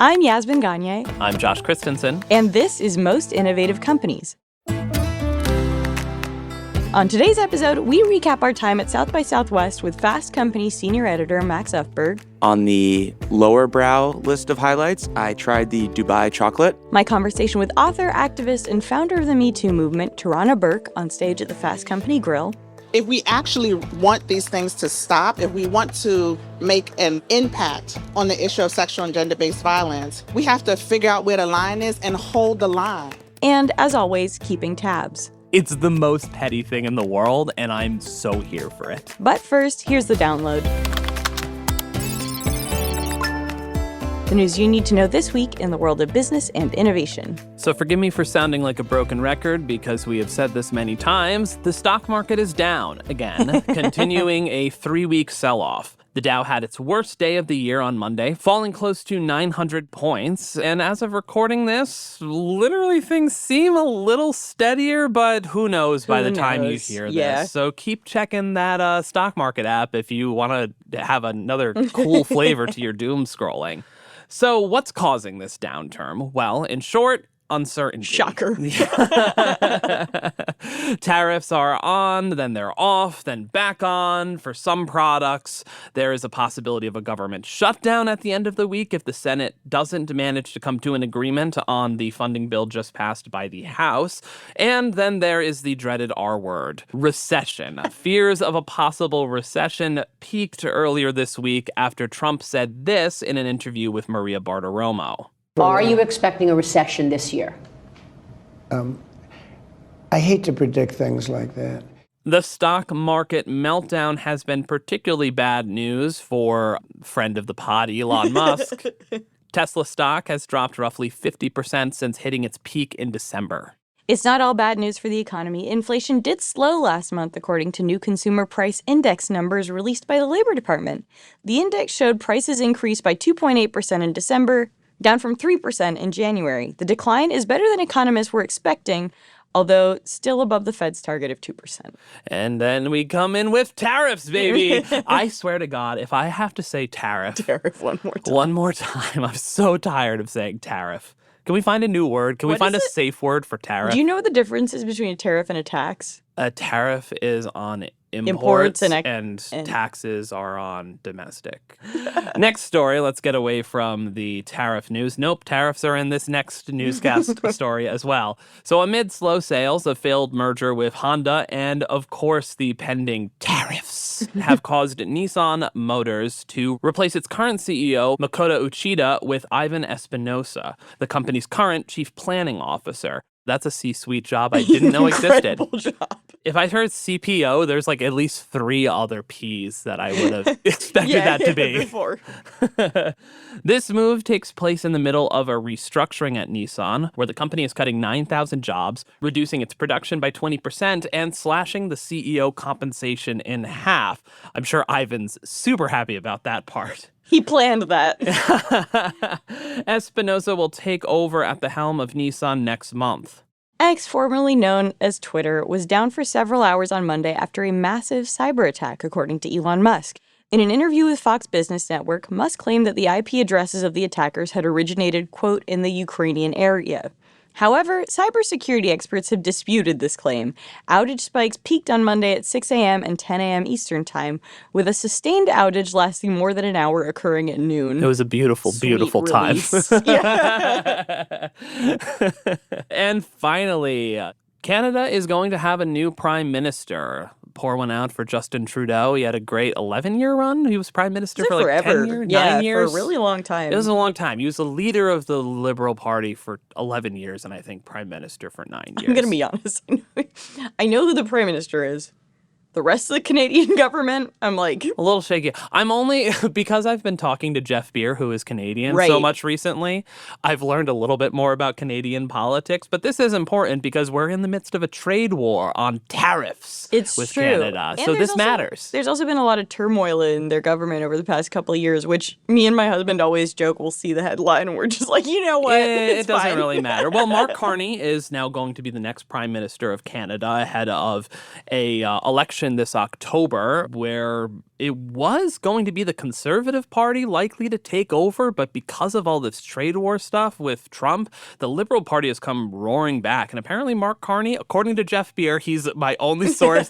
I'm Yasmin Gagne. I'm Josh Christensen. And this is Most Innovative Companies. On today's episode, we recap our time at South by Southwest with Fast Company senior editor Max Ufberg. On the lower brow list of highlights, I tried the Dubai chocolate. My conversation with author, activist, and founder of the MeToo Movement, Tarana Burke, on stage at the Fast Company Grill. If we actually want these things to stop, if we want to make an impact on the issue of sexual and gender-based violence, we have to figure out where the line is and hold the line. And, as always, keeping tabs. It's the most petty thing in the world, and I'm so here for it. But first, here's the download. The news you need to know this week in the world of business and innovation. So forgive me for sounding like a broken record because we have said this many times. The stock market is down again, continuing a 3-week sell-off. The Dow had its worst day of the year on Monday, falling close to 900 points. And as of recording this, literally things seem a little steadier, but who knows by the time you hear this. So keep checking that stock market app if you want to have another cool flavor to your doom scrolling. So what's causing this downturn? Well, in short, uncertainty. Shocker. Tariffs are on, then they're off, then back on. For some products, there is a possibility of a government shutdown at the end of the week if the Senate doesn't manage to come to an agreement on the funding bill just passed by the House. And then there is the dreaded R word, recession. Fears of a possible recession peaked earlier this week after Trump said this in an interview with Maria Bartiromo. Are you expecting a recession this year? I hate to predict things like that. The stock market meltdown has been particularly bad news for friend of the pod, Elon Musk. Tesla stock has dropped roughly 50% since hitting its peak in December. It's not all bad news for the economy. Inflation did slow last month, according to new consumer price index numbers released by the Labor Department. The index showed prices increased by 2.8% in December, down from 3% in January. The decline is better than economists were expecting, although still above the Fed's target of 2%. And then we come in with tariffs, baby. I swear to God, if I have to say tariff one more time, I'm so tired of saying tariff. Can we find a new word? Can we find a safe word for tariff? Do you know what the difference is between a tariff and a tax? A tariff is on imports and taxes are on domestic. Next story, let's get away from the tariff news. Nope, tariffs are in this next newscast story as well. So amid slow sales, a failed merger with Honda and, of course, the pending tariffs have caused Nissan Motors to replace its current CEO, Makoto Uchida, with Ivan Espinosa, the company's current chief planning officer. That's a C-suite job I didn't know existed. Incredible job. If I heard CPO, there's like at least 3 other Ps that I would have expected that to be. Before. This move takes place in the middle of a restructuring at Nissan, where the company is cutting 9,000 jobs, reducing its production by 20%, and slashing the CEO compensation in half. I'm sure Ivan's super happy about that part. He planned that. Espinosa will take over at the helm of Nissan next month. X, formerly known as Twitter, was down for several hours on Monday after a massive cyberattack, according to Elon Musk. In an interview with Fox Business Network, Musk claimed that the IP addresses of the attackers had originated, quote, in the Ukrainian area. However, cybersecurity experts have disputed this claim. Outage spikes peaked on Monday at 6 a.m. and 10 a.m. Eastern Time, with a sustained outage lasting more than an hour occurring at noon. It was a beautiful, beautiful time. And finally, Canada is going to have a new prime minister. Pour one out for Justin Trudeau. He had a great 11-year run. He was prime minister for like forever. 10 years, 9 for years. a really long time. It was a long time. He was the leader of the Liberal Party for 11 years and I think prime minister for 9 years. I'm going to be honest. I know who the prime minister is. The rest of the Canadian government, I'm like... A little shaky. I'm only... Because I've been talking to Jeff Beer, who is Canadian, so much recently, I've learned a little bit more about Canadian politics. But this is important because we're in the midst of a trade war on tariffs with Canada. So this matters. There's also been a lot of turmoil in their government over the past couple of years, which me and my husband always joke, we'll see the headline and we're just like, you know what? It doesn't really matter. Well, Mark Carney is now going to be the next prime minister of Canada ahead of a election election this October where it was going to be the Conservative Party likely to take over, but because of all this trade war stuff with Trump, the Liberal Party has come roaring back. And apparently Mark Carney, according to Jeff Beer, he's my only source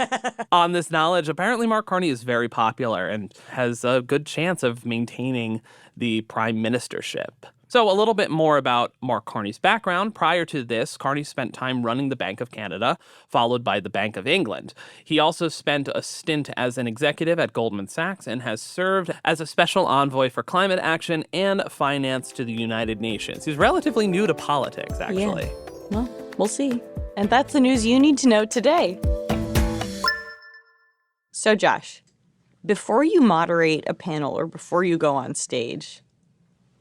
on this knowledge, apparently Mark Carney is very popular and has a good chance of maintaining the prime ministership. So a little bit more about Mark Carney's background. Prior to this, Carney spent time running the Bank of Canada, followed by the Bank of England. He also spent a stint as an executive at Goldman Sachs and has served as a special envoy for climate action and finance to the United Nations. He's relatively new to politics, actually. Yeah. Well, we'll see. And that's the news you need to know today. So, Josh, before you moderate a panel or before you go on stage,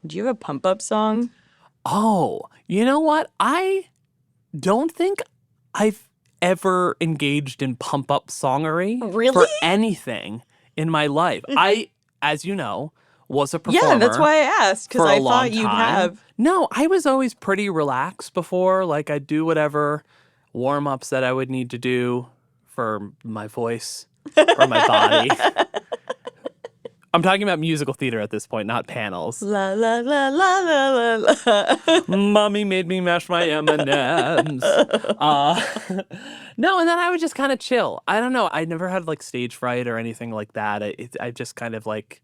do you have a pump-up song? Oh, you know what? I don't think I've ever engaged in pump-up songery for anything in my life. I, as you know, was a performer. Yeah, that's why I asked, because I thought you'd have. No, I was always pretty relaxed before. Like, I'd do whatever warm-ups that I would need to do for my voice or my body. I'm talking about musical theater at this point, not panels. La la la la la la la. Mommy made me mash my M&Ms. No, and then I would just kind of chill. I don't know. I never had like stage fright or anything like that. I just kind of like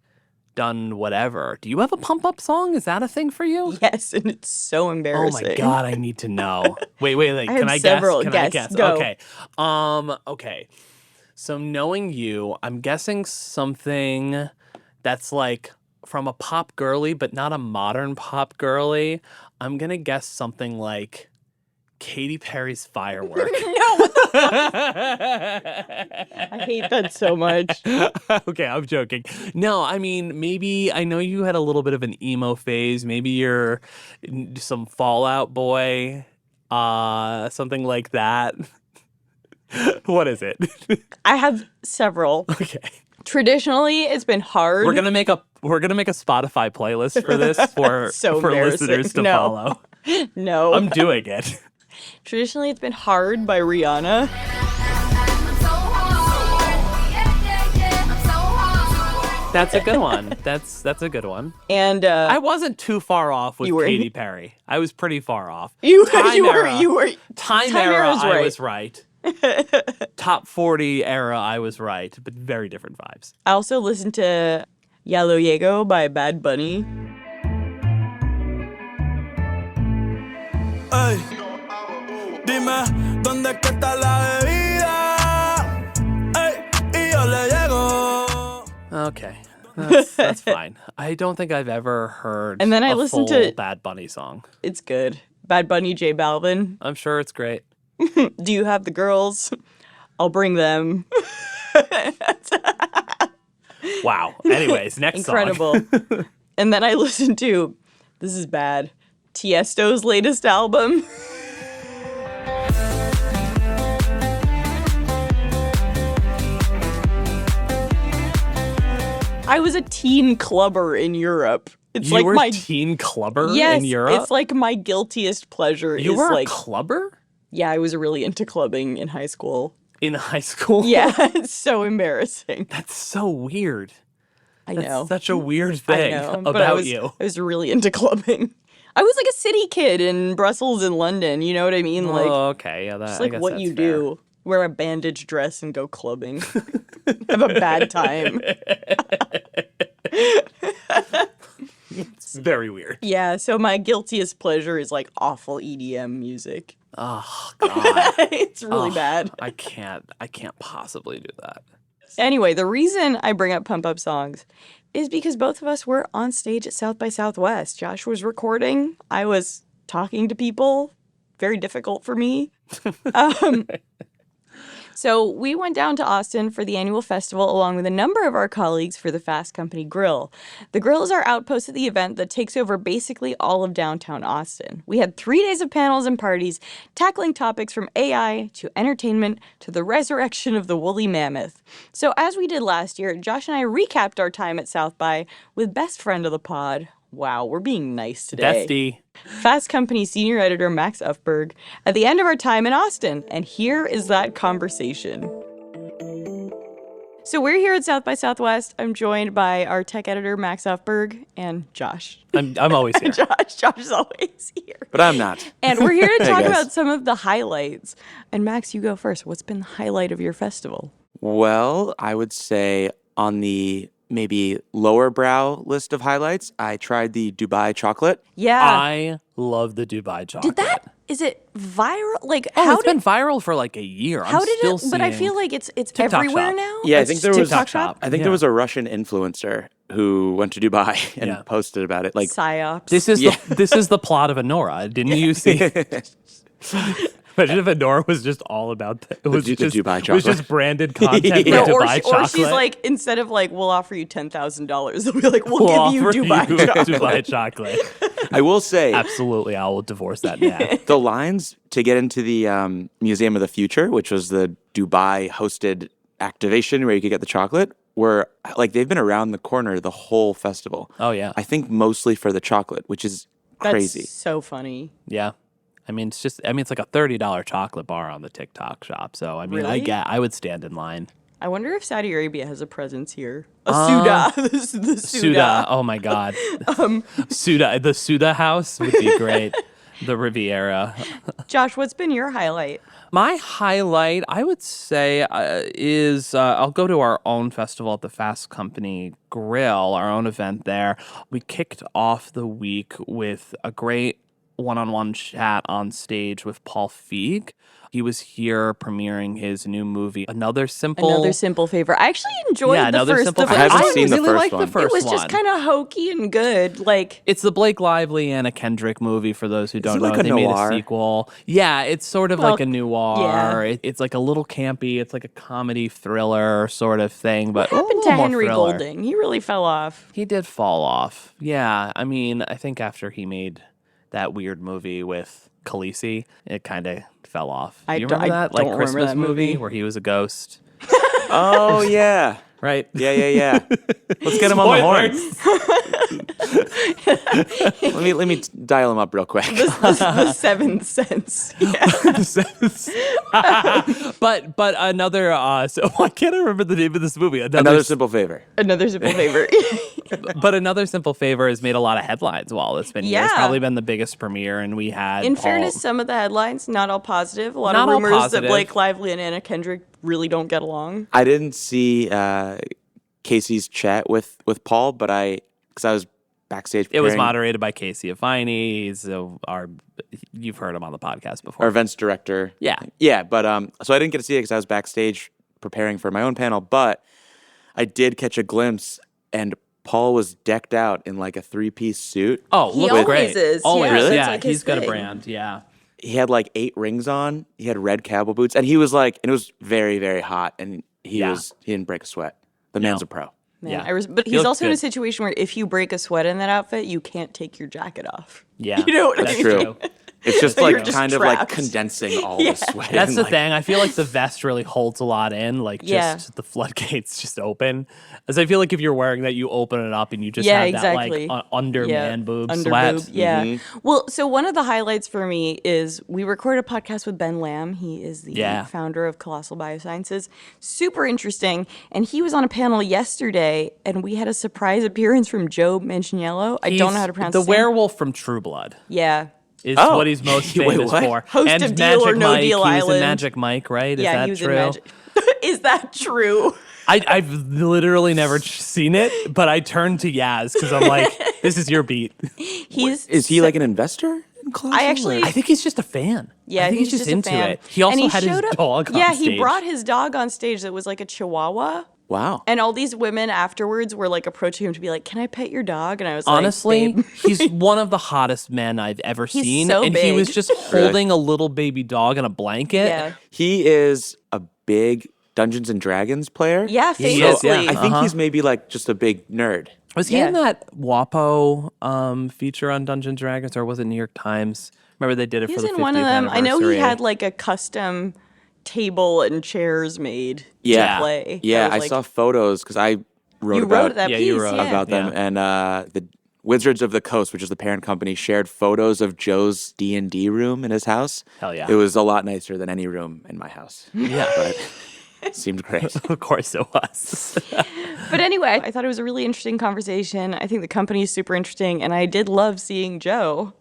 done whatever. Do you have a pump up song? Is that a thing for you? Yes, and it's so embarrassing. Oh my God, I need to know. Wait. Can I several guess? Can I guess? guess? Go. Okay. Okay. So knowing you, I'm guessing something that's like from a pop girly, but not a modern pop girly. I'm going to guess something like Katy Perry's Firework. No, what the fuck? I hate that so much. Okay, I'm joking. No, I mean, maybe, I know you had a little bit of an emo phase. Maybe you're some Fall Out Boy, something like that. What is it? I have several. Okay. Traditionally, it's been hard. We're gonna make a Spotify playlist for this for listeners to follow. No. I'm doing it. Traditionally, it's been Hard by Rihanna. That's a good one. That's a good one. And I wasn't too far off with You were- Katy Perry. I was pretty far off. you were Time era, era, was I right. was right. Top 40 era, I was right, but very different vibes. I also listened to Ya Lo Llego by Bad Bunny. Ey, dime dónde es que está la bebida. Ey, y yo le llego. Okay, that's fine. I don't think I've ever heard And then I a listened full to- Bad Bunny song. It's good. Bad Bunny, J Balvin. I'm sure it's great. Do you have the girls? I'll bring them. Wow. Anyways, next Incredible. song. And then I listened to, this is bad, Tiesto's latest album. I was a teen clubber in Europe. It's You like were my teen clubber yes, in Europe? it's like my guiltiest pleasure. You is were like a clubber? yeah, I was really into clubbing in high school. In high school? Yeah, it's so embarrassing. That's so weird. I That's know. such a weird I thing know, but about you. I was really into clubbing. I was like a city kid in Brussels and London. You know what I mean? Like, Oh, okay. Yeah, just I like guess what that's you fair. do. Wear a bandage dress and go clubbing. Have a bad time. It's very weird. Yeah, so my guiltiest pleasure is like awful EDM music. Oh, God. It's really bad. I can't possibly do that. Anyway, the reason I bring up pump up songs is because both of us were on stage at South by Southwest. Josh was recording. I was talking to people. Very difficult for me. So we went down to Austin for the annual festival along with a number of our colleagues for the Fast Company Grill. The Grill is our outpost at the event that takes over basically all of downtown Austin. We had 3 days of panels and parties tackling topics from AI to entertainment to the resurrection of the woolly mammoth. So as we did last year, Josh and I recapped our time at South by with best friend of the pod. Wow, we're being nice today. Bestie. Fast Company senior editor Max Ufberg at the end of our time in Austin. And here is that conversation. So we're here at South by Southwest. I'm joined by our tech editor, Max Ufberg, and Josh. I'm always here. Josh is always here. But I'm not. And we're here to talk guys. about some of the highlights. And Max, you go first. What's been the highlight of your festival? Well, I would say on the maybe lower brow list of highlights, I tried the Dubai chocolate. Yeah. I love the Dubai chocolate. Is it viral? Like, It's been viral for like a year. How I'm did still it? But I seeing feel like it's TikTok everywhere shop. now. Yeah, I It's think there was TikTok shop. I think there was a Russian influencer who went to Dubai and posted about it. Like, Psyops. This is the plot of Anora. Didn't you see? Imagine if Anora was just all about that. It was the just Dubai it was chocolate. just branded content Yeah. for or, Dubai or chocolate. she's like, instead of like, we'll offer you $10,000, they'll be like, we'll We'll give you offer Dubai you chocolate. Dubai chocolate. I will say Absolutely, I will divorce that man. the lines to get into the Museum of the Future, which was the Dubai hosted activation where you could get the chocolate, were like they've been around the corner the whole festival. Oh yeah, I think mostly for the chocolate, which is crazy. That's so funny. yeah. I mean, it's like a $30 chocolate bar on the TikTok shop. So I mean, Really? I would stand in line. I wonder if Saudi Arabia has a presence here. Suda. the Suda. Suda. Oh my God. Suda. The Suda house would be great. The Riviera. Josh, what's been your highlight? My highlight, I would say, is I'll go to our own festival at the Fast Company Grill, our own event there. We kicked off the week with a great one-on-one chat on stage with Paul Feig. He was here premiering his new movie, Another Simple Favor. I actually enjoyed the Another first. Simple The Favor. I haven't first seen one. the really first liked one. the first It was one. just kind of hokey and good. Like, It's the Blake Lively, Anna Kendrick movie, for those who don't it know. like a They made noir? a sequel. Yeah, it's sort of Well, like a noir. yeah. It's like a little campy. It's like a comedy thriller sort of thing. But what happened a to little more Henry thriller. Golding? He really fell off. He did fall off. Yeah, I mean, I think after he made that weird movie with Khaleesi, it kind of fell off. I You don't- remember I that? don't Like remember Christmas that movie. where he was a ghost, Oh yeah. right? Yeah. Let's get him on the horn. let me dial him up real quick. The Seventh Sense. But another so I can't remember the name of this movie. Another Simple Favor. Another Simple Favor. But Another Simple Favor has made a lot of headlines while it's been here. It's Yeah. probably been the biggest premiere, and we had In Paul- fairness, some of the headlines, not all positive. A lot Not of all rumors that positive. Blake Lively and Anna Kendrick really don't get along. I didn't see Casey's chat with Paul, but because I was backstage. It was preparing- moderated by Casey Afine. He's you've heard him on the podcast before. our events director. Yeah. But so I didn't get to see it because I was backstage preparing for my own panel, but I did catch a glimpse, and Paul was decked out in like a 3-piece suit. Oh, He looks always great. is. Always, Yeah, Really? yeah. that's like his He's got a thing. brand. Yeah. He had like 8 rings on. He had red cowboy boots, and he was like, and it was very, very hot, and he didn't break a sweat. The man's a pro. Man, Yeah. but He he's looked also in a good. situation where if you break a sweat in that outfit, you can't take your jacket off. Yeah. You know what I That's mean? true. It's just You're like just kind of like trapped. condensing all the sweat. That's and, the like, thing. I feel like the vest really holds a lot in. Like, just Yeah. the floodgates just open. As I feel like if you're wearing that, you open it up and you just Yeah, have exactly. that like under man boob under sweat. boob, yeah. Well, so one of the highlights for me is we recorded a podcast with Ben Lamb. He is the founder of Colossal Biosciences. Super interesting. And he was on a panel yesterday, and we had a surprise appearance from Joe Manganiello. I don't know how to pronounce the his name. werewolf from True Blood. Yeah. Is Oh. what he's most Wait, famous what? for. Host and of Deal or Magic No Mike. Deal He was in Island. Magic Mike, right? Is Yeah, that he was true? in Magic. Is that true? I've literally never seen it, but I turned to Yaz because I'm like, this is your beat. Is he like an investor in Colossal? I actually- I think he's just a fan. Yeah, I think he's just a into fan. it. He also And had his showed up- dog on Yeah, stage. he brought his dog on stage that was like a Chihuahua. Wow. And all these women afterwards were like approaching him to be like, "Can I pet your dog?" And I was like, Honestly, "Babe." he's one of the hottest men I've ever seen. so and he was big. just holding a little baby dog in a blanket. Yeah. He is a big Dungeons and Dragons player. Yeah, He famously. is, yeah. I think he's maybe like just a big nerd. Was he Yeah. in that WAPO feature on Dungeons & Dragons, or was it New York Times? Remember they did it He for was the 50th in one of them. I know he anniversary. had like a custom table and chairs made Yeah. to play. Yeah, was I like- saw photos because I wrote You about wrote that Yeah, piece, you wrote yeah. about them, and the Wizards of the Coast, which is the parent company, shared photos of Joe's D&D room in his house. Hell yeah. It was a lot nicer than any room in my house. Yeah. But Seemed great. Of course it was. But anyway, I thought it was a really interesting conversation. I think the company is super interesting, and I did love seeing Joe.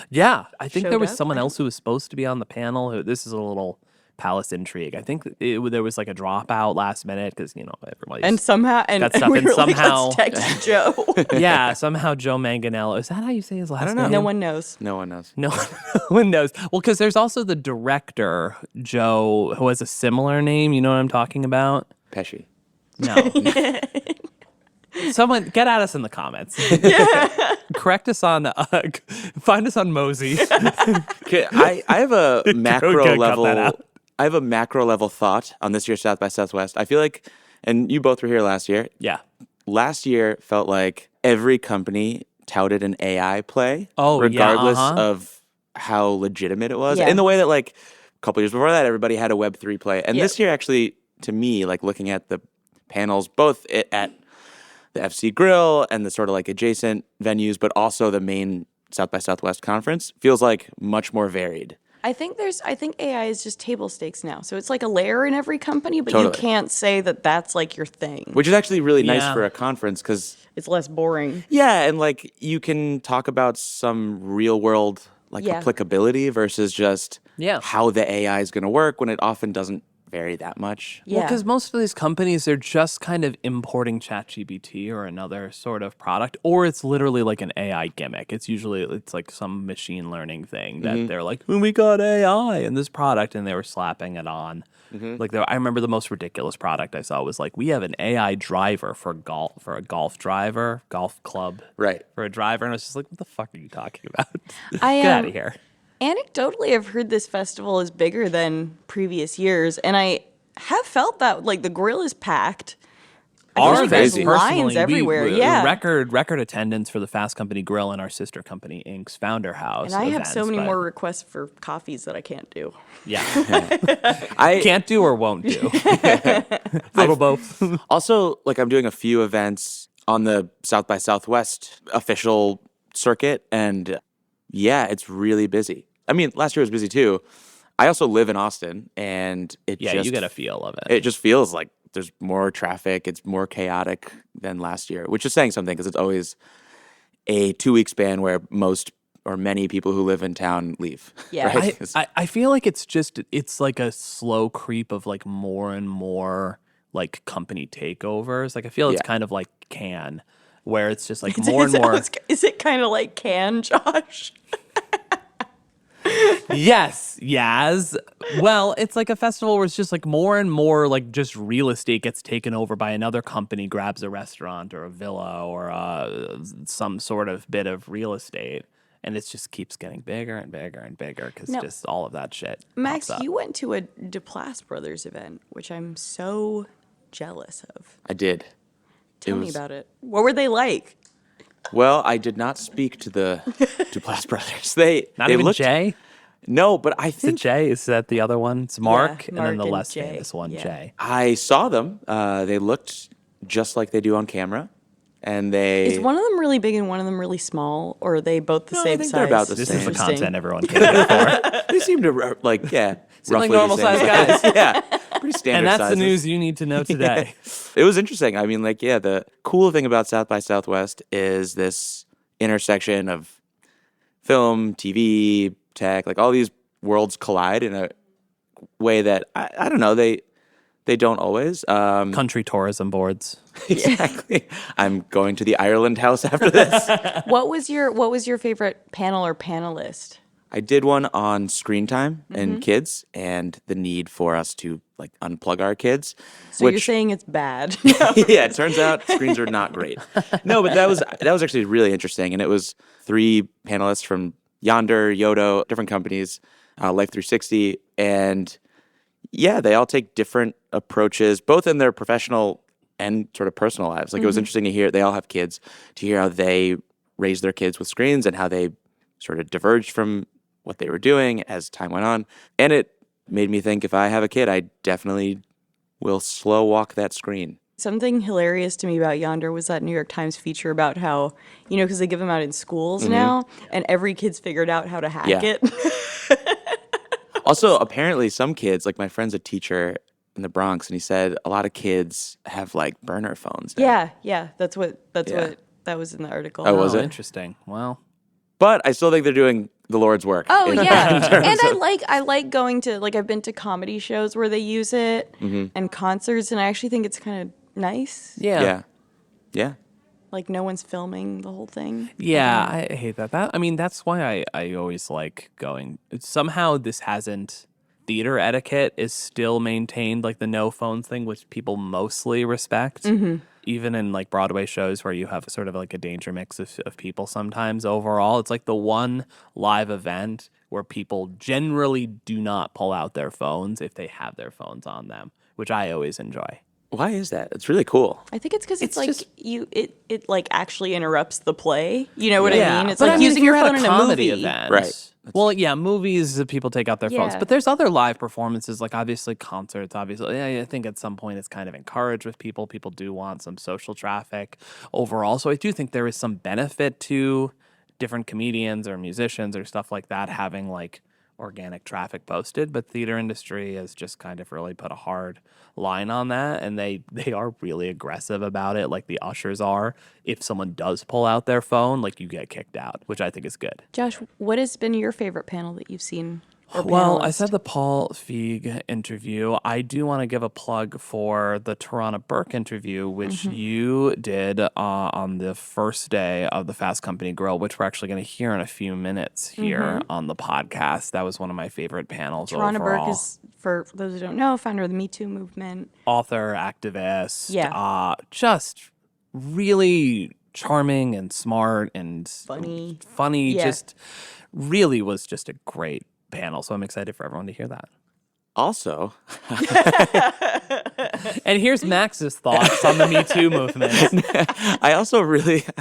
Yeah, I think there Showed was up. someone else who was supposed to be on the panel. This is a little palace intrigue. I think there was like a dropout last minute because, everybody's... And somehow, and Got stuff, we and were like, somehow- let's text Joe. yeah, somehow Joe Manganiello. Is that how you say his last name? don't know. No one knows. No one knows. No one knows. Well, because there's also the director, Joe, who has a similar name. You know what I'm talking about? Pesci. No. Someone, get at us in the comments. Correct us on, find us on Mosey. Okay, I have a macro cut that level. out. I have a macro level thought on this year's South by Southwest. I feel like, and you both were here last year. Yeah. Last year felt like every company touted an AI play, Oh, yeah, regardless uh-huh. of how legitimate it was. Yeah. In the way that, like, a couple years before that, everybody had a Web3 play. And Yeah. this year, actually, to me, like looking at the panels, both at the FC Grill and the sort of like adjacent venues, but also the main South by Southwest conference, feels like much more varied. I think AI is just table stakes now. So it's like a layer in every company, but Totally. you can't say that that's like your thing. Which is actually really nice Yeah. for a conference because, It's less boring. yeah, and like you can talk about some real world like Yeah. applicability versus just Yeah. how the AI is going to work when it often doesn't vary that much. Yeah. Well, because most of these companies are just kind of importing ChatGPT or another sort of product, or it's literally like an AI gimmick. It's like some machine learning thing that they're like, "Oh, we got AI in this product," and they were slapping it on. Like I remember the most ridiculous product I saw was like, we have an AI driver for a golf club, Right. for a driver, and I was just like, what the fuck are you talking about? I, Get out of here. Anecdotally, I've heard this festival is bigger than previous years, and I have felt that like the grill is packed. I feel like there's crazy. lines everywhere. Yeah, Record attendance for the Fast Company Grill and our sister company Inc.'s Founder House. and I have so events, many but- more requests for coffees that I can't do. Yeah. I Can't do or won't do. Little both. also, like, I'm doing a few events on the South by Southwest official circuit, and yeah, it's really busy. I mean, last year was busy too. I also live in Austin, and Yeah, you get a feel of it. it just feels like there's more traffic. It's more chaotic than last year, which is saying something because it's always a 2-week span where most or many people who live in town leave. Yeah. right? 'Cause- I feel like it's like a slow creep of like more and more like company takeovers. Like I feel it's Yeah. kind of like Cannes, where it's just like more and more. Is it kind of like Can, Josh? Yes, Yaz. Well, it's like a festival where it's just like more and more like just real estate gets taken over by another company, grabs a restaurant or a villa or some sort of bit of real estate. And it just keeps getting bigger and bigger and bigger because No. just all of that shit. Max, pops up. you went to a Duplass Brothers event, which I'm so jealous of. I did. Tell me was- about it. What were they like? Well, I did not speak to the Duplass brothers. They Not they even looked, Jay? No, but I Is it think Jay? Is that the other one? It's Mark, and then Mark the and less Jay. famous one, Yeah. Jay. I saw them. They looked just like they do on camera, and they. Is one of them really big and one of them really small, or are they both the No, I same think size? they're about the This same. is the Interesting. content everyone came here for. They seem to like Seem like roughly the normal same sized size. Yeah, pretty standard. And that's sizes. the news you need to know today. It was interesting. I mean, like, yeah, the cool thing about South by Southwest is this intersection of film, TV, tech, like all these worlds collide in a way that I don't know, they don't always. Country tourism boards. Exactly. I'm going to the Ireland house after this. What was your favorite panel or panelist? I did one on screen time Mm-hmm. and kids and the need for us to like unplug our kids. So you're saying it's bad. Yeah, it turns out screens are not great. No, but that was actually really interesting, and it was 3 panelists from Yonder, Yodo, different companies, Life 360, and yeah, they all take different approaches, both in their professional and sort of personal lives. Like it was interesting to hear they all have kids, to hear how they raised their kids with screens and how they sort of diverged from what they were doing as time went on, and it made me think if I have a kid, I definitely will slow walk that screen. Something hilarious to me about Yonder was that New York Times feature about how, because they give them out in schools now, and every kid's figured out how to hack Yeah. it. Also, apparently some kids, like my friend's a teacher, in the Bronx, and he said a lot of kids have like burner phones now. Yeah. That's what that was in the article. Oh, was it? Interesting. Well, but I still think they're doing the Lord's work. Oh, yeah. And I like going to, like, I've been to comedy shows where they use it and concerts, and I actually think it's kind of nice. Yeah. Like, no one's filming the whole thing. yeah, I hate that. I mean, that's why I always like going. Somehow this hasn't. Theater etiquette is still maintained, like the no phones thing, which people mostly respect. Even in like Broadway shows where you have sort of like a danger mix of people sometimes overall. It's like the one live event where people generally do not pull out their phones if they have their phones on them, which I always enjoy. Why is that? It's really cool. I think it's because it's like just- it like actually interrupts the play. You know what I mean? It's but like I mean, using if your you're at phone in a comedy movie. event. Right. Well, yeah, movies, people take out their phones. Yeah. But there's other live performances, like obviously concerts, obviously. Yeah, I think at some point it's kind of encouraged with people. People do want some social traffic overall. So I do think there is some benefit to different comedians or musicians or stuff like that having like organic traffic posted. But theater industry has just kind of really put a hard line on that, and they are really aggressive about it, like the ushers are. If someone does pull out their phone, like you get kicked out, which I think is good. Josh, what has been your favorite panel that you've seen? Or Well, I panelist? said the Paul Feig interview. I do want to give a plug for the Tarana Burke interview, which you did on the first day of the Fast Company Grill, which we're actually going to hear in a few minutes here on the podcast. That was one of my favorite panels Tarana overall. Burke is, for those who don't know, founder of the MeToo movement. Author, activist, Yeah. just really charming and smart and Funny. Yeah. just really was just a great panel. So I'm excited for everyone to hear that. Also, And here's Max's thoughts on the Me Too movement. I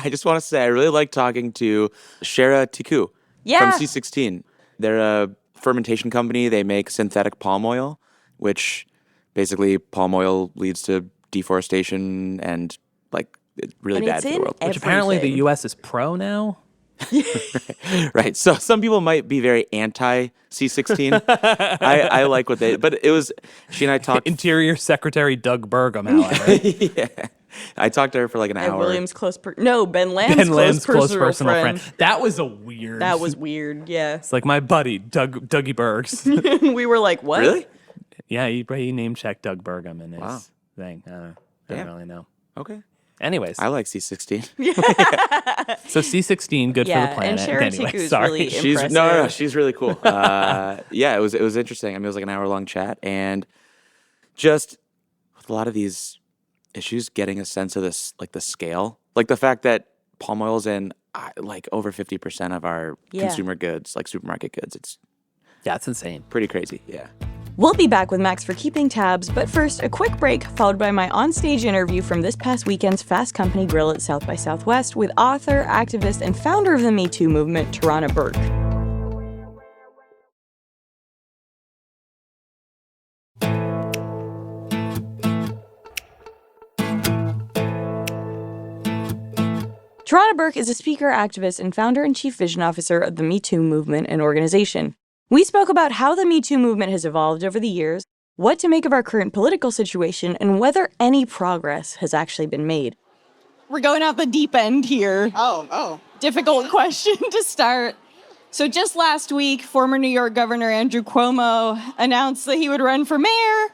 just want to say, I really like talking to Shara Tiku Yeah. from C16. They're a fermentation company. They make synthetic palm oil, which basically palm oil leads to deforestation and like it's really And bad it's for the in world. Which apparently the everything. U.S. is pro now. Right. So some people might be very anti C16. I like what they, but it was, she and I talked. Interior Secretary Doug Burgum, however. Yeah. I talked to her for like an And hour. William's Ben Lamb's Ben Lamb's close personal friend. That was a weird. That was weird, yeah. It's like my buddy, Dougie Bergs. We were like, what? Really? Yeah, he name checked Doug Burgum in his Wow. thing. I don't know. I Damn. don't really know. Okay. Anyways, I like C16. so C16, good Yeah, for the planet. and Shara Anyway, Tiku's sorry. really She's impressive. no, she's really cool. Yeah, it was interesting. I mean, it was like an hour-long chat, and just with a lot of these issues, getting a sense of this, like the scale, like the fact that palm oil's in like over 50% of our Yeah. consumer goods, like supermarket goods. It's Yeah, it's insane. pretty crazy. Yeah. We'll be back with Max for keeping tabs, but first, a quick break followed by my onstage interview from this past weekend's Fast Company Grill at South by Southwest with author, activist, and founder of the Me Too movement, Tarana Burke. Tarana Burke is a speaker, activist, and founder and chief vision officer of the Me Too movement and organization. We spoke about how the Me Too movement has evolved over the years, what to make of our current political situation, and whether any progress has actually been made. We're going out the deep end here. Oh. Difficult question to start. So just last week, former New York Governor Andrew Cuomo announced that he would run for mayor.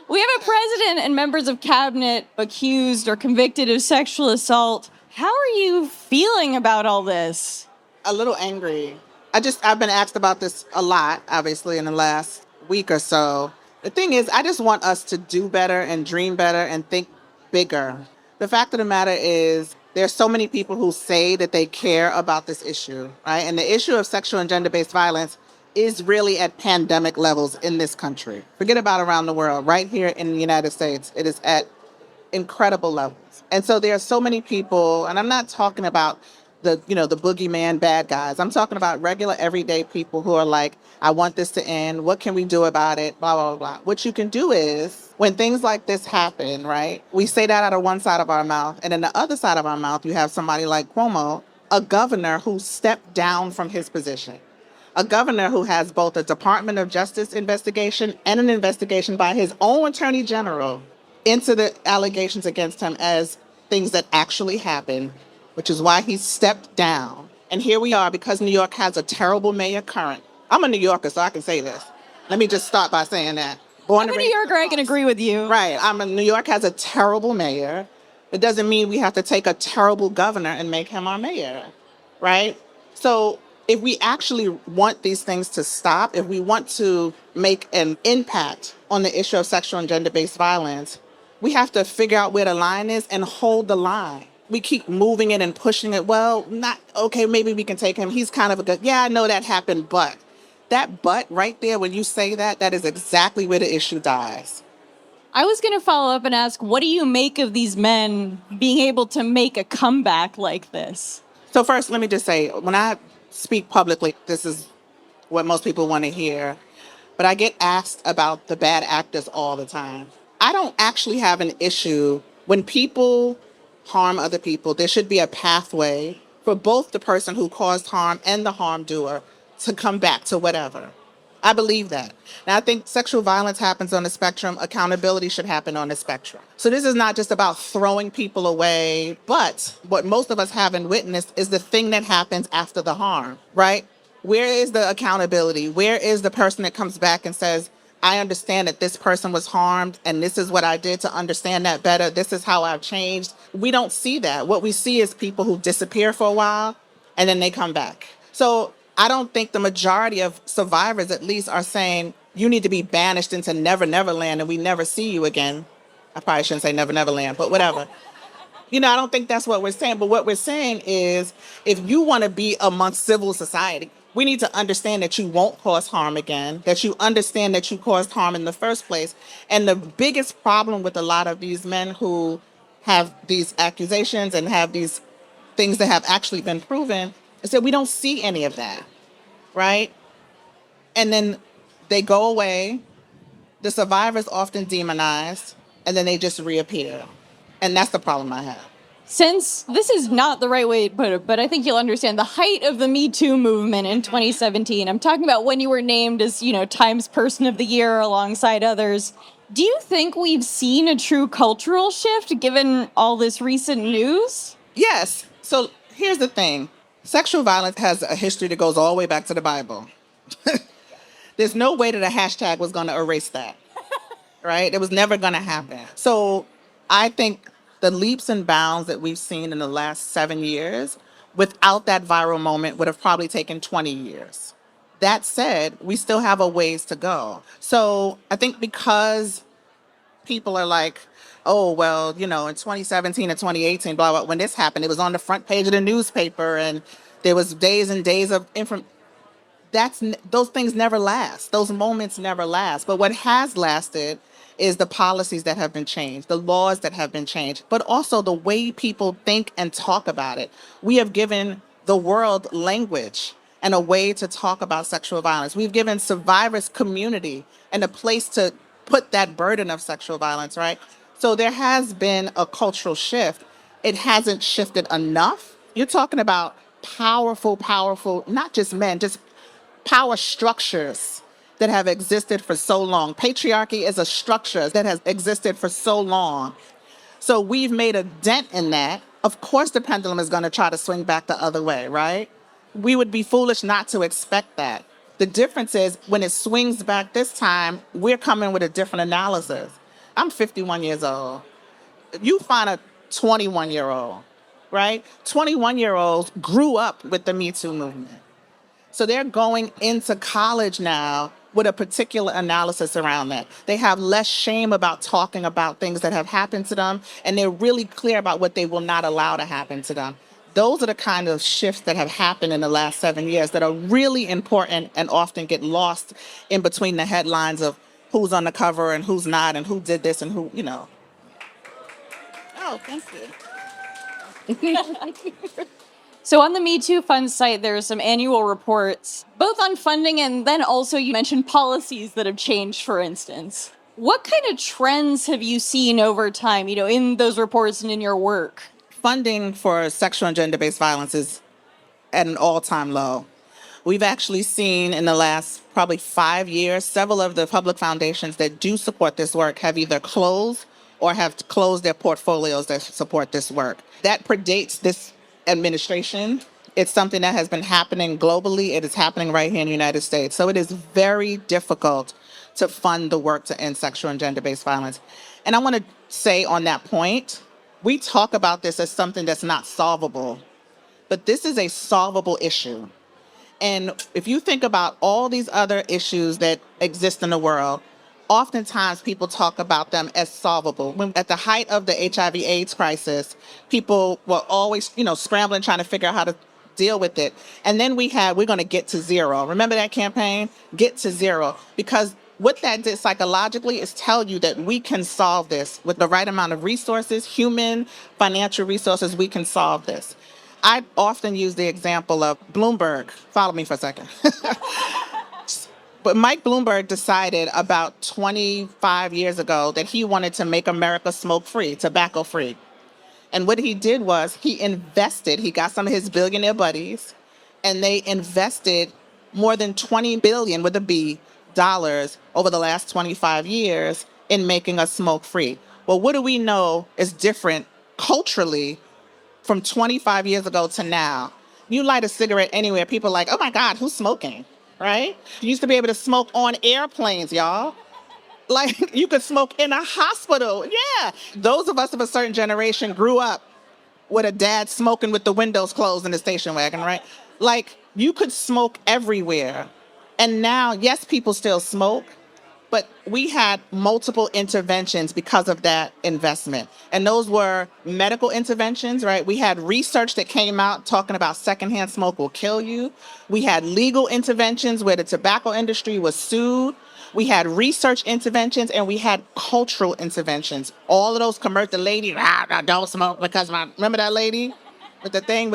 We have a president and members of cabinet accused or convicted of sexual assault. How are you feeling about all this? A little angry. I've been asked about this a lot, obviously, in the last week or so. The thing is, I just want us to do better and dream better and think bigger. The fact of the matter is, there's so many people who say that they care about this issue, right? And the issue of sexual and gender-based violence is really at pandemic levels in this country. Forget about around the world. Right here in the United States, it is at incredible levels. And so there are so many people, and I'm not talking about the boogeyman bad guys. I'm talking about regular, everyday people who are like, I want this to end. What can we do about it? Blah, blah, blah. What you can do is, when things like this happen, right, we say that out of one side of our mouth, and then the other side of our mouth, you have somebody like Cuomo, a governor who stepped down from his position, A governor who has both a Department of Justice investigation and an investigation by his own attorney general into the allegations against him as things that actually happened, which is why he stepped down. And here we are, because New York has a terrible mayor current. I'm a New Yorker, so I can say this. Let me just start by saying that. I'm a New Yorker, I can agree with you. Right. New York has a terrible mayor. It doesn't mean we have to take a terrible governor and make him our mayor, right? So if we actually want these things to stop, if we want to make an impact on the issue of sexual and gender-based violence, we have to figure out where the line is and hold the line. We keep moving it and pushing it. Well, okay, maybe we can take him. He's kind of a good, yeah, I know that happened, but that but right there, when you say that, that is exactly where the issue dies. I was going to follow up and ask, what do you make of these men being able to make a comeback like this? So first, let me just say, when I speak publicly, this is what most people want to hear, but I get asked about the bad actors all the time. I don't actually have an issue when people harm other people. There should be a pathway for both the person who caused harm and the harm doer to come back to whatever. I believe that. Now, I think sexual violence happens on the spectrum. Accountability should happen on the spectrum. So this is not just about throwing people away, but what most of us haven't witnessed is the thing that happens after the harm, right? Where is the accountability? Where is the person that comes back and says, I understand that this person was harmed and this is what I did to understand that better. This is how I've changed. We don't see that. What we see is people who disappear for a while and then they come back. So I don't think the majority of survivors, at least, are saying you need to be banished into Never Never Land and we never see you again. I probably shouldn't say Never Never Land, but whatever. I don't think that's what we're saying. But what we're saying is, if you want to be amongst civil society, we need to understand that you won't cause harm again, that you understand that you caused harm in the first place. And the biggest problem with a lot of these men who have these accusations and have these things that have actually been proven is that we don't see any of that, right? And then they go away, the survivors often demonized, and then they just reappear. And that's the problem I have. Since this is not the right way to put it, but I think you'll understand the height of the MeToo movement in 2017. I'm talking about when you were named as, Times Person of the Year alongside others. Do you think we've seen a true cultural shift given all this recent news? Yes. So here's the thing. Sexual violence has a history that goes all the way back to the Bible. There's no way that a hashtag was going to erase that, right? It was never going to happen. So I think the leaps and bounds that we've seen in the last 7 years, without that viral moment, would have probably taken 20 years. That said, we still have a ways to go. So I think because people are like, oh, well, in 2017 and 2018, blah, blah, when this happened, it was on the front page of the newspaper and there was days and days of information. Those things never last. Those moments never last. But what has lasted is the policies that have been changed, the laws that have been changed, but also the way people think and talk about it. We have given the world language and a way to talk about sexual violence. We've given survivors community and a place to put that burden of sexual violence, right? So there has been a cultural shift. It hasn't shifted enough. You're talking about powerful, not just men, just power structures that have existed for so long. Patriarchy is a structure that has existed for so long. So we've made a dent in that. Of course, the pendulum is going to try to swing back the other way, right? We would be foolish not to expect that. The difference is when it swings back this time, we're coming with a different analysis. I'm 51 years old. If you find a 21-year-old, right? 21-year-olds grew up with the MeToo movement. So they're going into college now with a particular analysis around that. They have less shame about talking about things that have happened to them, and they're really clear about what they will not allow to happen to them. Those are the kind of shifts that have happened in the last 7 years that are really important and often get lost in between the headlines of who's on the cover and who's not and who did this and who, Oh, thank you. So on the MeToo Fund site, there are some annual reports, both on funding and then also you mentioned policies that have changed, for instance. What kind of trends have you seen over time, in those reports and in your work? Funding for sexual and gender-based violence is at an all-time low. We've actually seen in the last probably 5 years, several of the public foundations that do support this work have either closed or have closed their portfolios that support this work. That predates this administration. It's something that has been happening globally. It is happening right here in the United States. So it is very difficult to fund the work to end sexual and gender-based violence. And I want to say on that point, we talk about this as something that's not solvable, but this is a solvable issue. And if you think about all these other issues that exist in the world, oftentimes people talk about them as solvable. When at the height of the HIV/AIDS crisis, people were always, scrambling, trying to figure out how to deal with it. And then we're going to get to zero. Remember that campaign? Get to zero. Because what that did psychologically is tell you that we can solve this with the right amount of resources, human, financial resources, we can solve this. I often use the example of Bloomberg. Follow me for a second. But Mike Bloomberg decided about 25 years ago that he wanted to make America smoke-free, tobacco-free. And what he did was he got some of his billionaire buddies, and they invested more than $20 billion with a B dollars over the last 25 years in making us smoke-free. Well, what do we know is different culturally from 25 years ago to now? You light a cigarette anywhere, people are like, oh my God, who's smoking, right? You used to be able to smoke on airplanes, y'all. Like, you could smoke in a hospital. Yeah. Those of us of a certain generation grew up with a dad smoking with the windows closed in the station wagon, right? Like, you could smoke everywhere. And now, yes, people still smoke, but we had multiple interventions because of that investment. And those were medical interventions, right? We had research that came out talking about secondhand smoke will kill you. We had legal interventions where the tobacco industry was sued. We had research interventions, and we had cultural interventions. All of those the lady, don't smoke because remember that lady with the thing,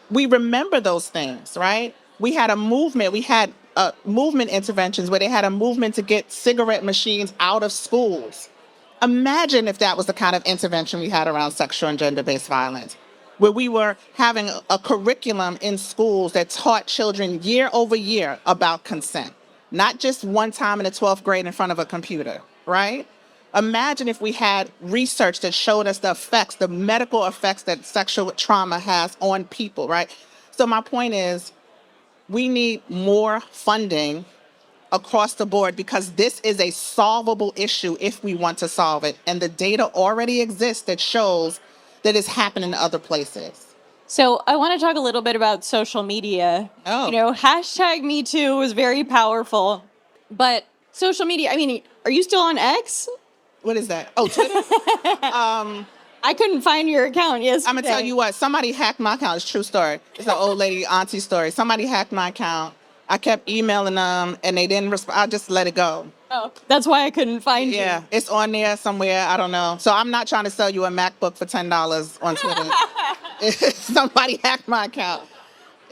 we remember those things, right? We had a movement. We had movement interventions where they had a movement to get cigarette machines out of schools. Imagine if that was the kind of intervention we had around sexual and gender-based violence, where we were having a curriculum in schools that taught children year over year about consent, not just one time in the 12th grade in front of a computer, right? Imagine if we had research that showed us the effects, the medical effects that sexual trauma has on people, right? So my point is, we need more funding across the board because this is a solvable issue if we want to solve it. And the data already exists that shows that it's happening in other places. So I want to talk a little bit about social media. Oh. Hashtag MeToo was very powerful. But social media, are you still on X? What is that? Oh, Twitter? I couldn't find your account yesterday. I'm going to tell you what. Somebody hacked my account. It's a true story. It's an old lady auntie story. Somebody hacked my account. I kept emailing them, and they didn't respond. I just let it go. Oh, that's why I couldn't find you. Yeah, it's on there somewhere. I don't know. So I'm not trying to sell you a MacBook for $10 on Twitter. Somebody hacked my account.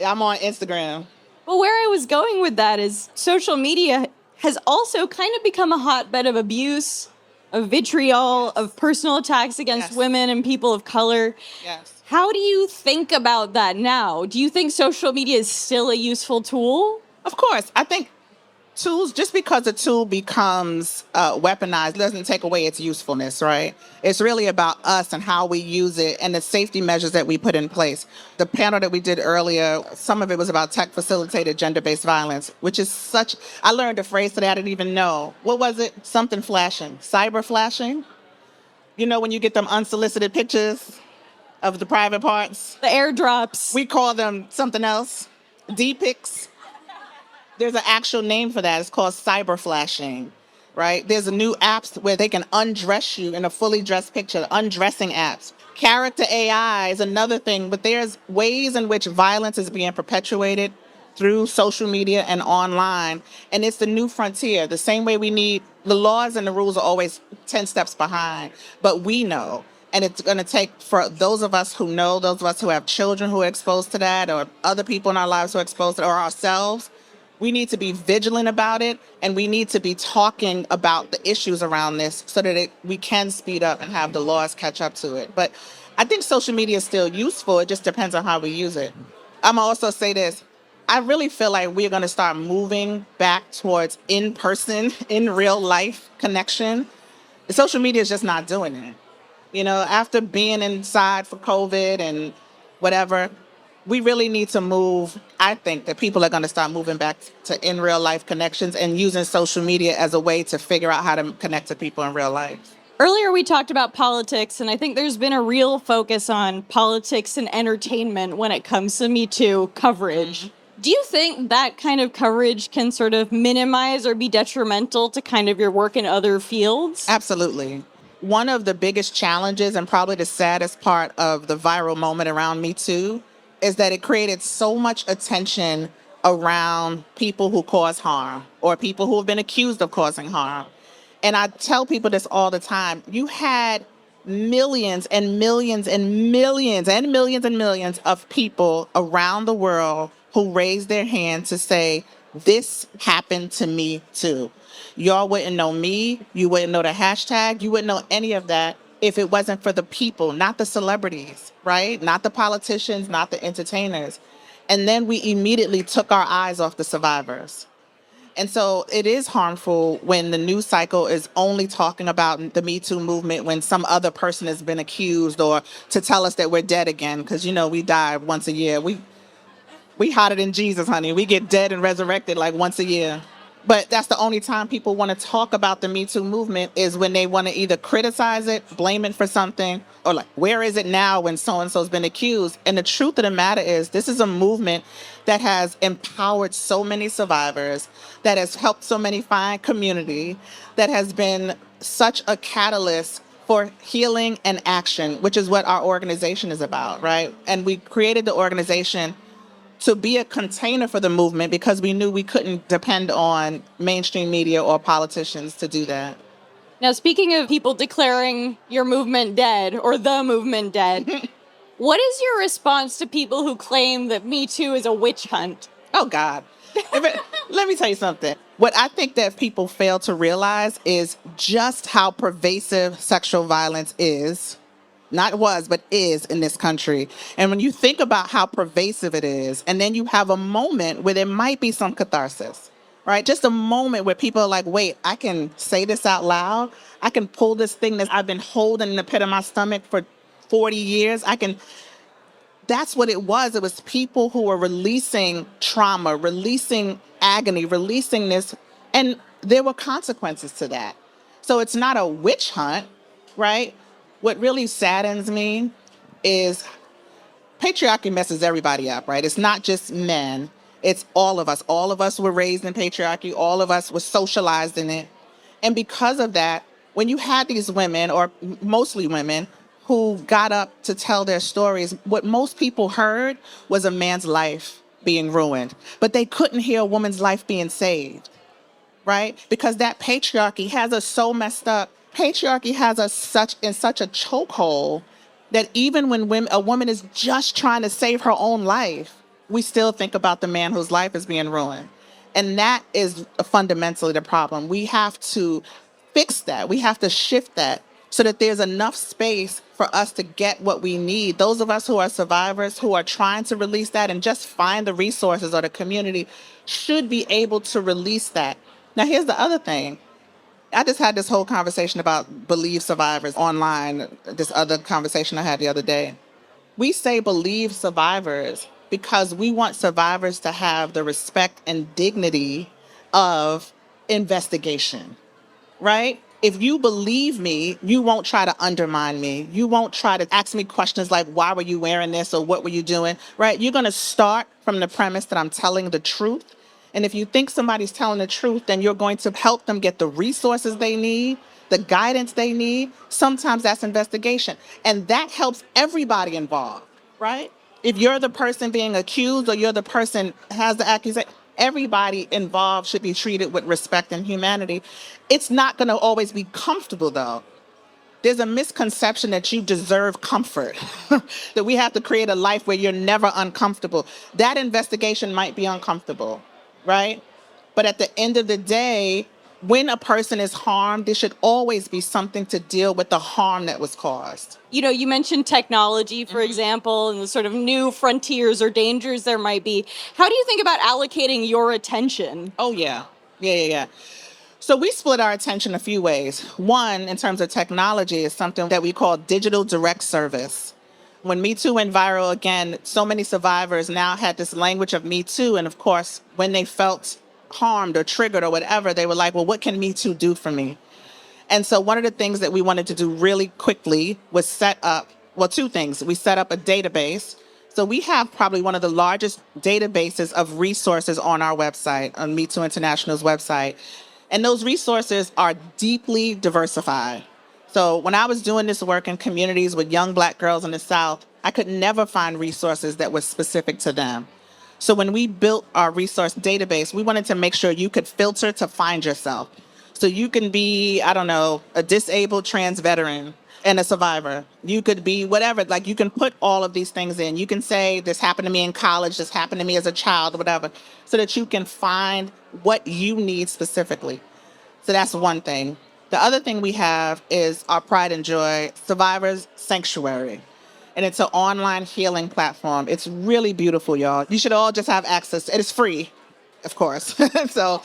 I'm on Instagram. Well, where I was going with that is social media has also kind of become a hotbed of abuse, of vitriol, of personal attacks against women and people of color. Yes. How do you think about that now? Do you think social media is still a useful tool? Of course. I think tools, just because a tool becomes weaponized doesn't take away its usefulness, right? It's really about us and how we use it and the safety measures that we put in place. The panel that we did earlier, some of it was about tech-facilitated gender-based violence, which is I learned a phrase today I didn't even know. What was it? Something flashing. Cyber flashing? You know when you get them unsolicited pictures of the private parts? The airdrops. We call them something else. D-pics. There's an actual name for that. It's called cyber flashing, right? There's a new apps where they can undress you in a fully dressed picture, undressing apps. Character AI is another thing, but there's ways in which violence is being perpetuated through social media and online, and it's the new frontier. The same way we need, the laws and the rules are always 10 steps behind, but we know. And it's going to take, for those of us who know, those of us who have children who are exposed to that, or other people in our lives who are exposed to it, or ourselves, we need to be vigilant about it, and we need to be talking about the issues around this so that we can speed up and have the laws catch up to it. But I think social media is still useful. It just depends on how we use it. I'm going to also say this. I really feel like we're going to start moving back towards in-person, in real life connection. Social media is just not doing it. You know, after being inside for COVID and whatever, we really need to move. I think that people are going to start moving back to in real life connections and using social media as a way to figure out how to connect to people in real life. Earlier, we talked about politics, and I think there's been a real focus on politics and entertainment when it comes to Me Too coverage. Do you think that kind of coverage can sort of minimize or be detrimental to kind of your work in other fields? Absolutely. One of the biggest challenges and probably the saddest part of the viral moment around Me Too is that it created so much attention around people who cause harm or people who have been accused of causing harm. And I tell people this all the time. You had millions and millions and millions and millions and millions of people around the world who raised their hand to say, this happened to me too. Y'all wouldn't know me. You wouldn't know the hashtag. You wouldn't know any of that if it wasn't for the people, not the celebrities, right? Not the politicians, not the entertainers. And then we immediately took our eyes off the survivors. And so it is harmful when the news cycle is only talking about the Me Too movement when some other person has been accused, or to tell us that we're dead again, because, you know, we die once a year. We hotter than Jesus, honey. We get dead and resurrected like once a year. But that's the only time people want to talk about the Me Too movement is when they want to either criticize it, blame it for something, or like, where is it now when so-and-so's been accused? And the truth of the matter is this is a movement that has empowered so many survivors, that has helped so many find community, that has been such a catalyst for healing and action, which is what our organization is about, right? And we created the organization to be a container for the movement because we knew we couldn't depend on mainstream media or politicians to do that. Now, speaking of people declaring your movement dead or the movement dead, what is your response to people who claim that Me Too is a witch hunt? Oh, God. Let me tell you something. What I think that people fail to realize is just how pervasive sexual violence is. Not was, but is in this country. And when you think about how pervasive it is, and then you have a moment where there might be some catharsis, right? Just a moment where people are like, wait, I can say this out loud. I can pull this thing that I've been holding in the pit of my stomach for 40 years. That's what it was. It was people who were releasing trauma, releasing agony, releasing this, and there were consequences to that. So it's not a witch hunt, right? What really saddens me is patriarchy messes everybody up, right? It's not just men. It's all of us. All of us were raised in patriarchy. All of us were socialized in it. And because of that, when you had these women, or mostly women, who got up to tell their stories, what most people heard was a man's life being ruined. But they couldn't hear a woman's life being saved, right? Because that patriarchy has us so messed up. Patriarchy has us in such a chokehold that even when a woman is just trying to save her own life, we still think about the man whose life is being ruined. And that is fundamentally the problem. We have to fix that. We have to shift that so that there's enough space for us to get what we need. Those of us who are survivors, who are trying to release that and just find the resources, or the community, should be able to release that. Now, here's the other thing. I just had this whole conversation about believe survivors online, this other conversation I had the other day. We say believe survivors because we want survivors to have the respect and dignity of investigation, right? If you believe me, you won't try to undermine me. You won't try to ask me questions like, why were you wearing this, or what were you doing, right? You're going to start from the premise that I'm telling the truth. And if you think somebody's telling the truth, then you're going to help them get the resources they need, the guidance they need. Sometimes that's investigation. And that helps everybody involved, right? If you're the person being accused, or you're the person has the accusation, everybody involved should be treated with respect and humanity. It's not going to always be comfortable, though. There's a misconception that you deserve comfort, that we have to create a life where you're never uncomfortable. That investigation might be uncomfortable, right? But at the end of the day, when a person is harmed, there should always be something to deal with the harm that was caused. You know, you mentioned technology, for example, and the sort of new frontiers or dangers there might be. How do you think about allocating your attention? Oh, yeah. Yeah. So we split our attention a few ways. One, in terms of technology, is something that we call digital direct service. When Me Too went viral again, so many survivors now had this language of Me Too. And of course, when they felt harmed or triggered or whatever, they were like, well, what can Me Too do for me? And so one of the things that we wanted to do really quickly was set up, well, two things. We set up a database. So we have probably one of the largest databases of resources on our website, on MeToo International's website. And those resources are deeply diversified. So when I was doing this work in communities with young Black girls in the South, I could never find resources that were specific to them. So when we built our resource database, we wanted to make sure you could filter to find yourself. So you can be, I don't know, a disabled trans veteran and a survivor. You could be whatever, like you can put all of these things in. You can say, this happened to me in college, this happened to me as a child, whatever, so that you can find what you need specifically. So that's one thing. The other thing we have is our Pride and Joy Survivors Sanctuary. And it's an online healing platform. It's really beautiful, y'all. You should all just have access. It is free, of course. So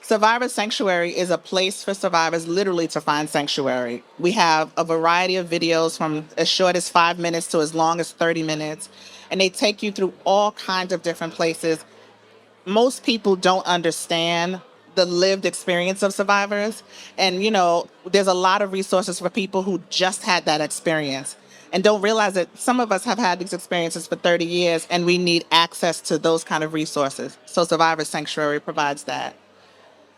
Survivor Sanctuary is a place for survivors literally to find sanctuary. We have a variety of videos from as short as 5 minutes to as long as 30 minutes. And they take you through all kinds of different places. Most people don't understand the lived experience of survivors. And, you know, there's a lot of resources for people who just had that experience and don't realize that some of us have had these experiences for 30 years and we need access to those kind of resources. So Survivor Sanctuary provides that.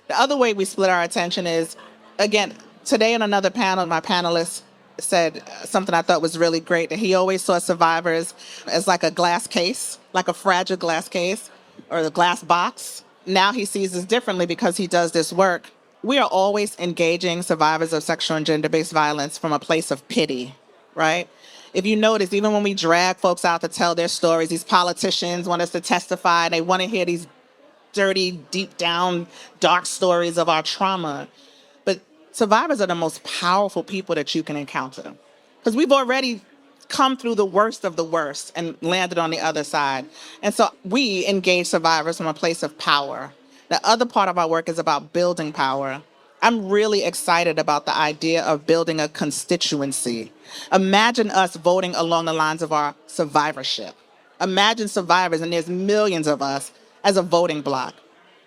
The other way we split our attention is, again, today in another panel, my panelist said something I thought was really great, that he always saw survivors as like a glass case, like a fragile glass case or the glass box. Now he sees this differently because he does this work. We are always engaging survivors of sexual and gender-based violence from a place of pity, right? If you notice, even when we drag folks out to tell their stories, these politicians want us to testify, they want to hear these dirty, deep down, dark stories of our trauma. But survivors are the most powerful people that you can encounter because we've already come through the worst of the worst and landed on the other side. And so we engage survivors from a place of power. The other part of our work is about building power. I'm really excited about the idea of building a constituency. Imagine us voting along the lines of our survivorship. Imagine survivors, and there's millions of us, as a voting bloc.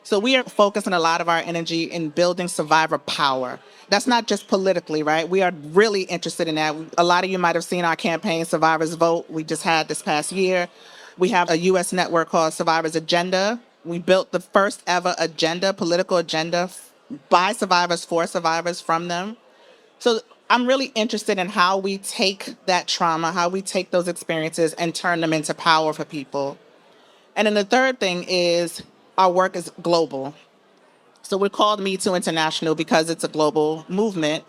So we are focusing a lot of our energy in building survivor power. That's not just politically, right? We are really interested in that. A lot of you might have seen our campaign, Survivors Vote, we just had this past year. We have a U.S. network called Survivors Agenda. We built the first ever agenda, political agenda, by survivors, for survivors, from them. So I'm really interested in how we take that trauma, how we take those experiences and turn them into power for people. And then the third thing is our work is global. So we're called MeToo International because it's a global movement.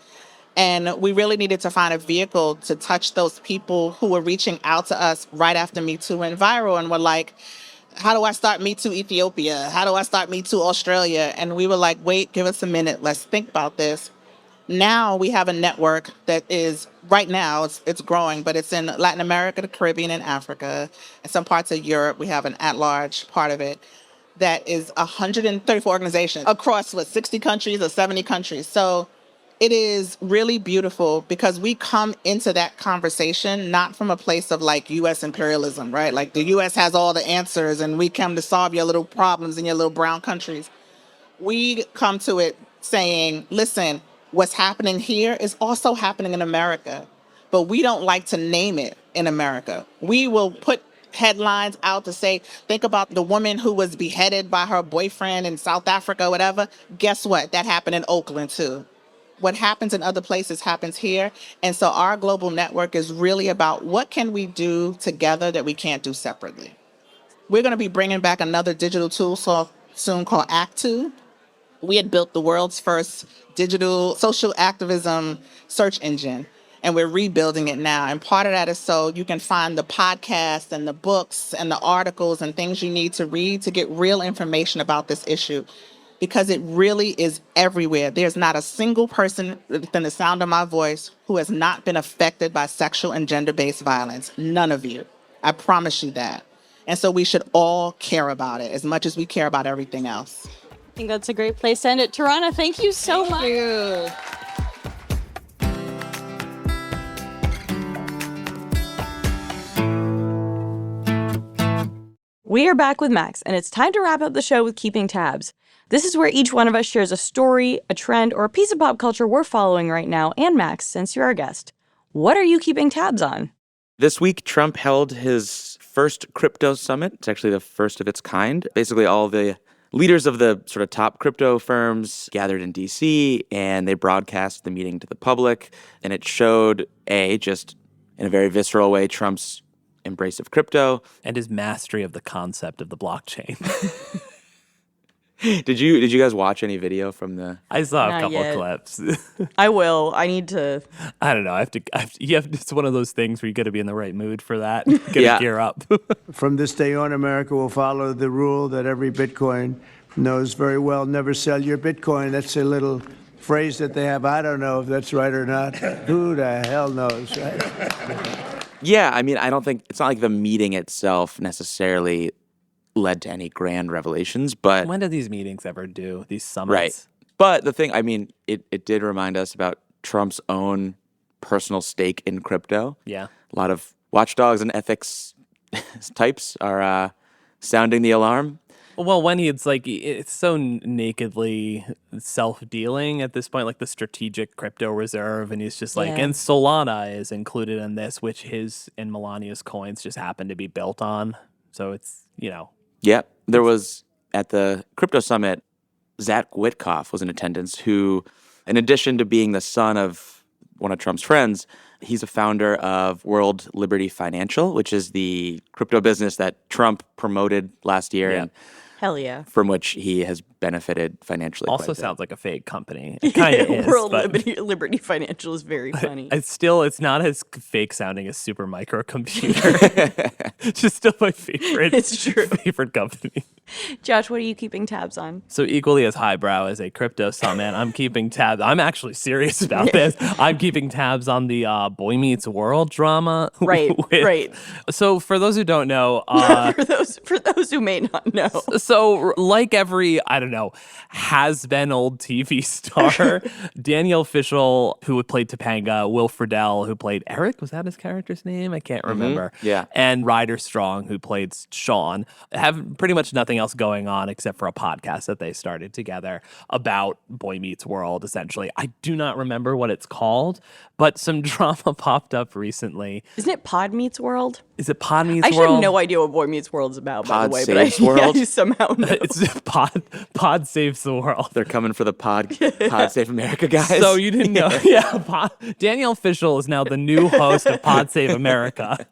And we really needed to find a vehicle to touch those people who were reaching out to us right after MeToo went viral and were like, how do I start MeToo Ethiopia? How do I start MeToo Australia? And we were like, wait, give us a minute. Let's think about this. Now we have a network that is, right now, it's growing, but it's in Latin America, the Caribbean, and Africa. And some parts of Europe, we have an at-large part of it that is 134 organizations across, 60 countries or 70 countries. So it is really beautiful because we come into that conversation not from a place of like U.S. imperialism, right? Like the U.S. has all the answers and we come to solve your little problems in your little brown countries. We come to it saying, listen, what's happening here is also happening in America, but we don't like to name it in America. We will put headlines out to say, think about the woman who was beheaded by her boyfriend in South Africa, whatever. Guess what? That happened in Oakland too. What happens in other places happens here. And so our global network is really about what can we do together that we can't do separately. We're going to be bringing back another digital tool soon called Act 2. We had built the world's first digital social activism search engine, and we're rebuilding it now. And part of that is so you can find the podcasts and the books and the articles and things you need to read to get real information about this issue. because it really is everywhere. There's not a single person within the sound of my voice who has not been affected by sexual and gender-based violence. None of you. I promise you that. And so we should all care about it as much as we care about everything else. I think that's a great place to end it. Tarana, thank you so much. Thank you. We are back with Max, and it's time to wrap up the show with Keeping Tabs. This is where each one of us shares a story, a trend, or a piece of pop culture we're following right now. And Max, since you're our guest, what are you keeping tabs on? This week, Trump held his first crypto summit. It's actually the first of its kind. Basically, all the leaders of the sort of top crypto firms gathered in D.C., and they broadcast the meeting to the public. And it showed, just in a very visceral way, Trump's embrace of crypto. And his mastery of the concept of the blockchain. Did you guys watch any video from the... I saw Not a couple yet. clips. I will. I need to. I don't know. It's one of those things where you got to be in the right mood for that. Gotta Yeah. gear up. From this day on, America will follow the rule that every Bitcoin knows very well: never sell your Bitcoin. That's a little phrase that they have. I don't know if that's right or not. Who the hell knows, right? Yeah, I mean, I don't think... It's not like the meeting itself necessarily led to any grand revelations, but... When do these meetings ever do? These summits? Right. But the thing, I mean, it did remind us about Trump's own personal stake in crypto. Yeah. A lot of watchdogs and ethics types are sounding the alarm. Well, when it's so nakedly self-dealing at this point, like the strategic crypto reserve, and he's just like, Yeah. and Solana is included in this, which his and Melania's coins just happen to be built on. So it's, Yeah. There was, at the crypto summit, Zach Witkoff was in attendance, who, in addition to being the son of one of Trump's friends, he's a founder of World Liberty Financial, which is the crypto business that Trump promoted last year. Yeah. And Hell yeah. from which he has benefited financially. also quite a bit. sounds like a fake company. It kind of is. World but Liberty Financial is very funny. it's not as fake sounding as Super Microcomputer. It's just still my favorite. It's true. Favorite company. Josh, what are you keeping tabs on? So equally as highbrow as a crypto summit, I'm keeping tabs. I'm actually serious about this. I'm keeping tabs on the Boy Meets World drama. Right, right. So for those who don't know, For those who may not know. so like every, I don't know, has-been old TV star, Danielle Fishel, who played Topanga, Will Friedle, who played Eric, was that his character's name? I can't remember. Yeah. And Ryder Strong, who played Sean, have pretty much nothing else going on except for a podcast that they started together about Boy Meets World, essentially. I do not remember what it's called, but some drama popped up recently. Isn't it Pod Meets World? Is it Pod Meets I World? actually have no idea what Boy Meets World is about, by Pod the way. Saves But World? I somehow know. It's Pod Saves the World. They're coming for the Pod Save America guys. So you didn't know. Yeah. Danielle Fishel is now the new host of Pod Save America.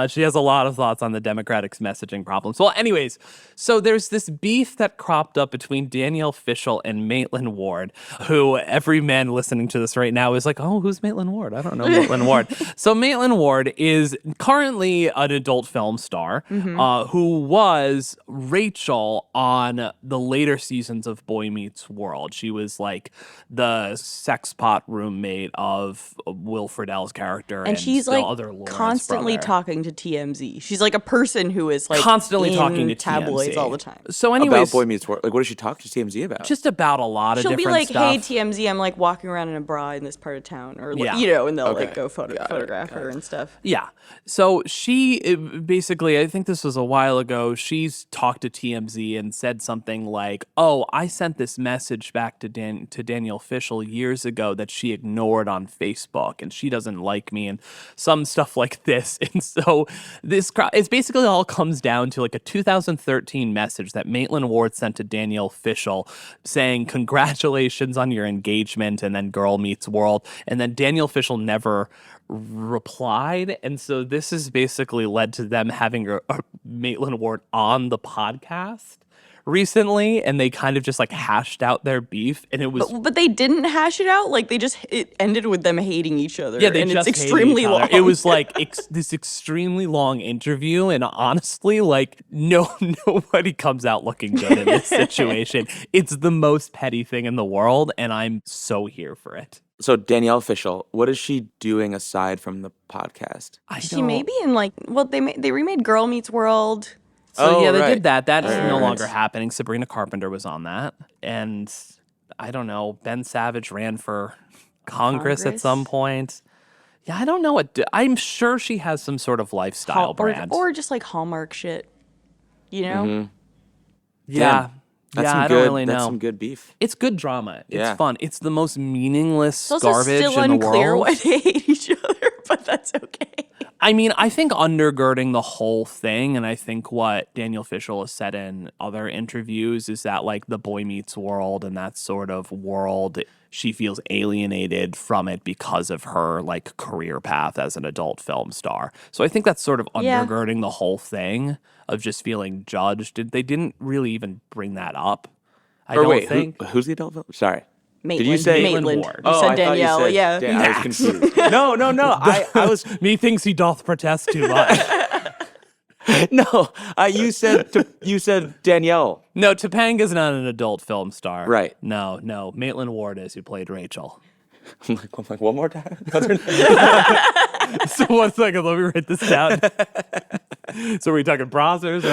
She has a lot of thoughts on the Democratic's messaging problems. Well, anyways, so there's this beef that cropped up between Danielle Fishel and Maitland Ward, who every man listening to this right now is like, oh, who's Maitland Ward? I don't know Maitland Ward. So Maitland Ward is currently an adult film star who was Rachel on the later seasons of Boy Meets World. She was like the sex pot roommate of Will Friedle's character. And she's the like other Lauren's constantly brother. talking to TMZ. She's like a person who is like Constantly in talking to tabloids TMZ. all the time. So anyways, about Boy Meets World. Like, what does she talk to TMZ about? just about a lot of She'll different be like, stuff. "Hey TMZ, I'm like walking around in a bra in this part of town," or like, Yeah. and they'll Okay. like go photograph her and stuff. Yeah. So she basically, I think this was a while ago, she's talked to TMZ and said something like, oh, I sent this message back to Danielle Fishel years ago that she ignored on Facebook and she doesn't like me and some stuff like this. And so it's basically all comes down to like a 2013 message that Maitland Ward sent to Danielle Fishel saying, congratulations on your engagement, and then Girl Meets World. And then Danielle Fishel never replied, and so this has basically led to them having a Maitland Ward on the podcast recently, and they kind of just like hashed out their beef, and it was. But they didn't hash it out. Like it ended with them hating each other. Yeah, they and just it's extremely hated each other. long. It was like this extremely long interview, and honestly, like nobody comes out looking good in this situation. It's the most petty thing in the world, and I'm so here for it. So Danielle Fishel, what is she doing aside from the podcast? She may be in they remade Girl Meets World. So they right. did that. That is no longer happening. Sabrina Carpenter was on that. And I don't know, Ben Savage ran for Congress at some point. Yeah, I don't know I'm sure she has some sort of lifestyle brand. Or just like Hallmark shit. You know? Mm-hmm. Yeah. I don't really know. That's some good beef. It's good drama. It's Yeah. fun. It's the most meaningless It's garbage still in the unclear world. why they hate each other, but that's okay. I mean, I think undergirding the whole thing, and I think what Danielle Fishel has said in other interviews is that, like, the Boy Meets World and that sort of world, she feels alienated from it because of her, like, career path as an adult film star. So I think that's sort of undergirding the whole thing of just feeling judged. They didn't really even bring that up. I don't think. Who's the adult film? Sorry. Maitland. Did you say Maitland? Ward? You said I thought Danielle, said yeah. I was confused. No. I was Methinks he doth protest too much. no. You said Danielle. No, Topanga's not an adult film star. Right. No. Maitland Ward is, who played Rachel. I'm like, one more time. What's her name? So 1 second, let me write this down. So are we talking browsers?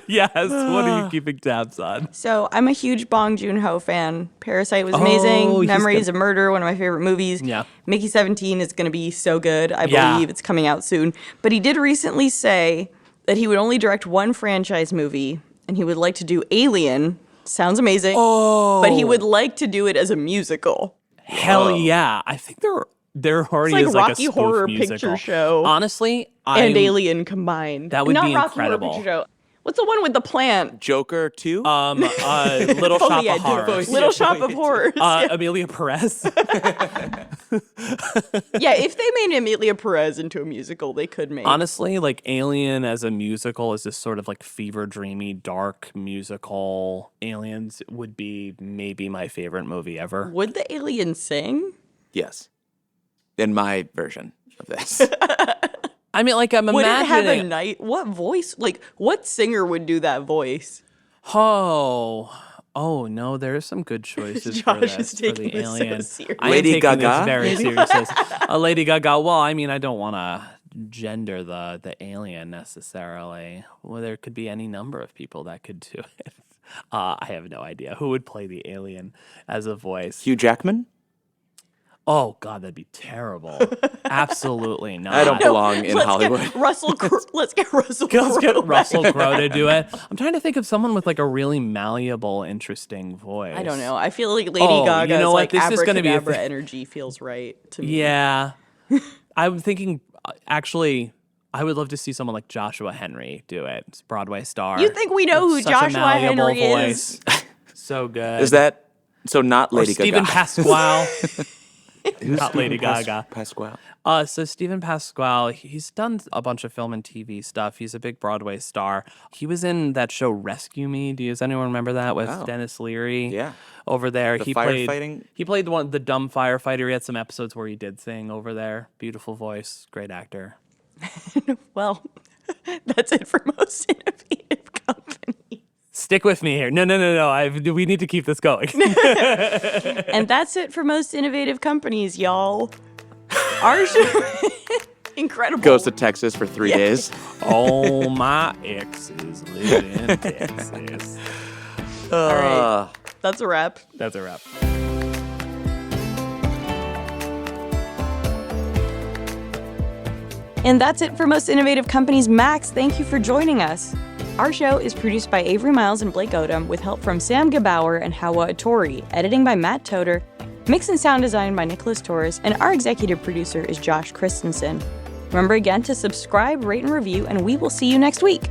Yes, what are you keeping tabs on? So I'm a huge Bong Joon-ho fan. Parasite was amazing. he's Memories good. of Murder, one of my favorite movies. Yeah. Mickey 17 is going to be so good. I believe it's coming out soon. But he did recently say that he would only direct one franchise movie, and he would like to do Alien. Sounds amazing. But he would like to do it as a musical. Hell yeah. I think there already It's like is like Rocky a spoof Horror musical. Picture Show. Honestly, And Alien combined. That would Not be Rocky incredible. Horror Picture Show. What's the one with the plant? Joker 2? Little Shop yeah, of Horrors. Little Shop of Horrors. Amelia Perez. Yeah, if they made Amelia Perez into a musical, they could make. Honestly, like Alien as a musical is this sort of like fever dreamy, dark musical. Aliens would be maybe my favorite movie ever. Would the alien sing? Yes. In my version of this. I mean, like I'm Would it have a imagining. night? What voice? Like, what singer would do that voice? Oh no, there's some good choices for Josh this, is for taking the this so Alien. serious. I am Lady taking Gaga, this very maybe? seriously. Lady Gaga. Well, I mean, I don't want to gender the alien necessarily. Well, there could be any number of people that could do it. I have no idea who would play the alien as a voice. Hugh Jackman? Oh God, that'd be terrible. Absolutely not. I don't belong in Hollywood. Let's get Russell Crowe. Let's get Crowe Russell Crowe to do it. I'm trying to think of someone with like a really malleable, interesting voice. I don't know. I feel like Lady Oh, Gaga's you know what? like This is gonna be a abracadabra thing. energy feels right to me. Yeah. I'm thinking, actually, I would love to see someone like Joshua Henry do it. It's a Broadway star. You think we know who Such a Joshua malleable Henry is? voice. So good. Is that so? Not or Lady Stephen Gaga. Pasquale? Who's Not Lady Stephen Gaga. Pasquale. So Stephen Pasquale, he's done a bunch of film and TV stuff. He's a big Broadway star. He was in that show Rescue Me. Does anyone remember that with Dennis Leary? Yeah. Over there, The he firefighting? played the dumb firefighter. He had some episodes where he did sing over there. Beautiful voice, great actor. Well, that's it for Most Innovative Company. Stick with me here. No. We need to keep this going. And that's it for Most Innovative Companies, y'all. Our show, incredible. Goes to Texas for 3 days. Oh, my exes live in Texas. All right, that's a wrap. That's a wrap. And that's it for Most Innovative Companies. Max, thank you for joining us. Our show is produced by Avery Miles and Blake Odom with help from Sam Gebauer and Hawa Atori, editing by Matt Toder, mix and sound design by Nicholas Torres, and our executive producer is Josh Christensen. Remember again to subscribe, rate, and review, and we will see you next week.